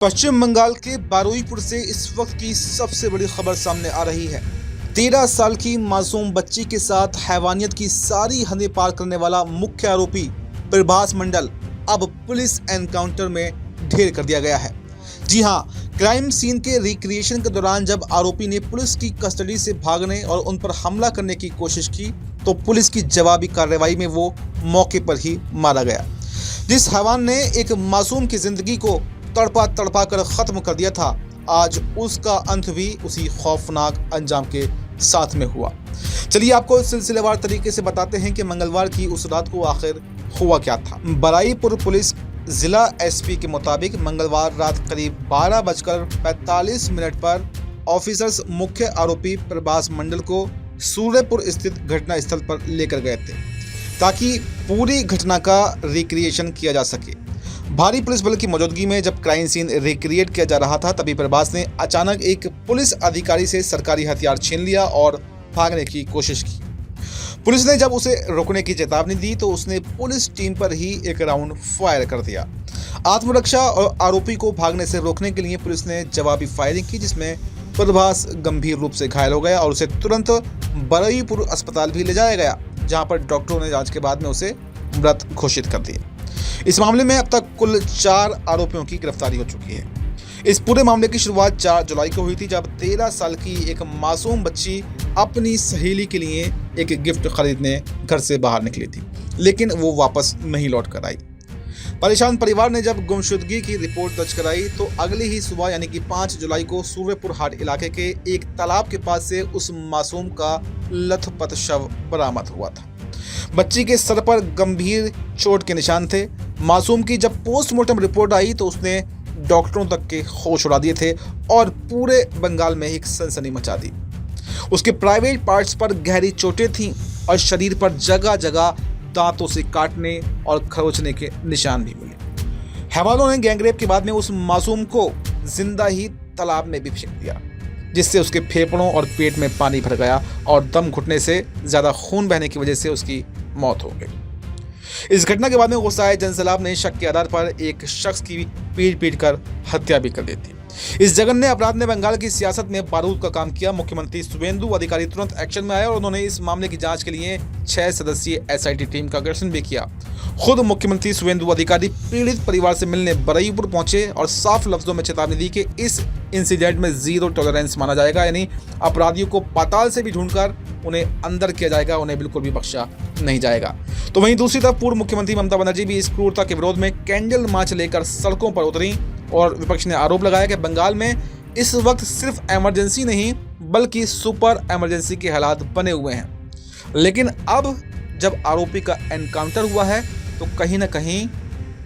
पश्चिम बंगाल के बारुईपुर से इस वक्त की सबसे बड़ी खबर सामने आ रही है। 13 साल की मासूम बच्ची के साथ हैवानियत की सारी हदें पार करने वाला मुख्य आरोपी प्रभास मंडल अब पुलिस एनकाउंटर में ढेर कर दिया गया है। जी हां, क्राइम सीन के रिक्रिएशन के दौरान जब आरोपी ने पुलिस की कस्टडी से भागने और उन पर हमला करने की कोशिश की तो पुलिस की जवाबी कार्रवाई में वो मौके पर ही मारा गया। जिस हैवान ने एक मासूम की जिंदगी को तड़पा कर खत्म कर दिया था, आज उसका अंत भी उसी खौफनाक अंजाम के साथ में हुआ। चलिए आपको सिलसिलेवार तरीके से बताते हैं कि मंगलवार की उस रात को आखिर हुआ क्या था। बारुईपुर पुलिस जिला एसपी के मुताबिक मंगलवार रात करीब 12:45 पर ऑफिसर्स मुख्य आरोपी प्रभास मंडल को सूर्यपुर स्थित घटना स्थल पर लेकर गए थे ताकि पूरी घटना का रिक्रिएशन किया जा सके। भारी पुलिस बल की मौजूदगी में जब क्राइम सीन रिक्रिएट किया जा रहा था, तभी प्रभास ने अचानक एक पुलिस अधिकारी से सरकारी हथियार छीन लिया और भागने की कोशिश की। पुलिस ने जब उसे रोकने की चेतावनी दी तो उसने पुलिस टीम पर ही एक राउंड फायर कर दिया। आत्मरक्षा और आरोपी को भागने से रोकने के लिए पुलिस ने जवाबी फायरिंग की, जिसमें प्रभास गंभीर रूप से घायल हो गया और उसे तुरंत बारुईपुर अस्पताल भी ले जाया गया, जहां पर डॉक्टरों ने जांच के बाद में उसे मृत घोषित कर दिया। इस मामले में अब तक कुल 4 आरोपियों की गिरफ्तारी हो चुकी है। इस पूरे मामले की शुरुआत 4 जुलाई को हुई थी, जब 13 साल की एक मासूम बच्ची अपनी सहेली के लिए एक गिफ्ट खरीदने घर से बाहर निकली थी, लेकिन वो वापस नहीं लौट कर आई। परेशान परिवार ने जब गुमशुदगी की रिपोर्ट दर्ज कराई तो अगली ही सुबह यानी कि 5 जुलाई को सूर्यपुर हाट इलाके के एक तालाब के पास से उस मासूम का लथपथ शव बरामद हुआ था। बच्ची के सर पर गंभीर चोट के निशान थे। मासूम की जब पोस्टमार्टम रिपोर्ट आई तो उसने डॉक्टरों तक के होश उड़ा दिए थे और पूरे बंगाल में एक सनसनी मचा दी। उसके प्राइवेट पार्ट्स पर गहरी चोटें थीं और शरीर पर जगह जगह दांतों से काटने और खरोचने के निशान भी मिले। हैवानों ने गैंगरेप के बाद में उस मासूम को जिंदा ही तालाब में भी फेंक दिया, जिससे उसके फेफड़ों और पेट में पानी भर गया और दम घुटने से ज़्यादा खून बहने की वजह से उसकी मौत हो गई। इस घटना के बाद में गुस्साए जनसैलाब ने शक के आधार पर एक शख्स की पीट कर हत्या भी कर दी थी। इस जघन्य अपराध ने बंगाल की सियासत में बारूद का काम किया। मुख्यमंत्री शुवेंदु अधिकारी तुरंत एक्शन में आए और उन्होंने इस मामले की जांच के लिए 6 सदस्यीय एसआईटी टीम का गठन भी किया। खुद मुख्यमंत्री शुवेंदु अधिकारी पीड़ित परिवार से मिलने बारुईपुर पहुंचे और साफ लफ्जों में चेतावनी दी कि इस इंसिडेंट में 0 टॉलरेंस माना जाएगा, यानी अपराधियों को पाताल से भी ढूंढकर उन्हें अंदर किया जाएगा, उन्हें बिल्कुल भी बख्शा नहीं जाएगा। तो वहीं दूसरी तरफ पूर्व मुख्यमंत्री ममता बनर्जी भी इस क्रूरता के विरोध में कैंडल मार्च लेकर सड़कों पर उतरी और विपक्ष ने आरोप लगाया कि बंगाल में इस वक्त सिर्फ इमरजेंसी नहीं बल्कि सुपर इमरजेंसी के हालात बने हुए हैं। लेकिन अब जब आरोपी का एनकाउंटर हुआ है तो कहीं ना कहीं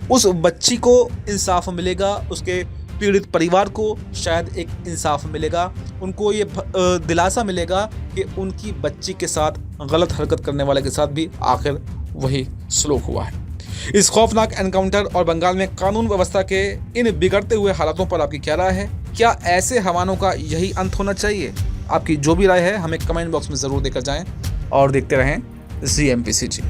उस बच्ची को इंसाफ मिलेगा, उसके पीड़ित परिवार को शायद एक इंसाफ मिलेगा, उनको ये दिलासा मिलेगा कि उनकी बच्ची के साथ गलत हरकत करने वाले के साथ भी आखिर वही सलूक हुआ है। इस खौफनाक एनकाउंटर और बंगाल में कानून व्यवस्था के इन बिगड़ते हुए हालातों पर आपकी क्या राय है? क्या ऐसे हैवानों का यही अंत होना चाहिए? आपकी जो भी राय है हमें कमेंट बॉक्स में ज़रूर देकर जाएं और देखते रहें ZMPCG।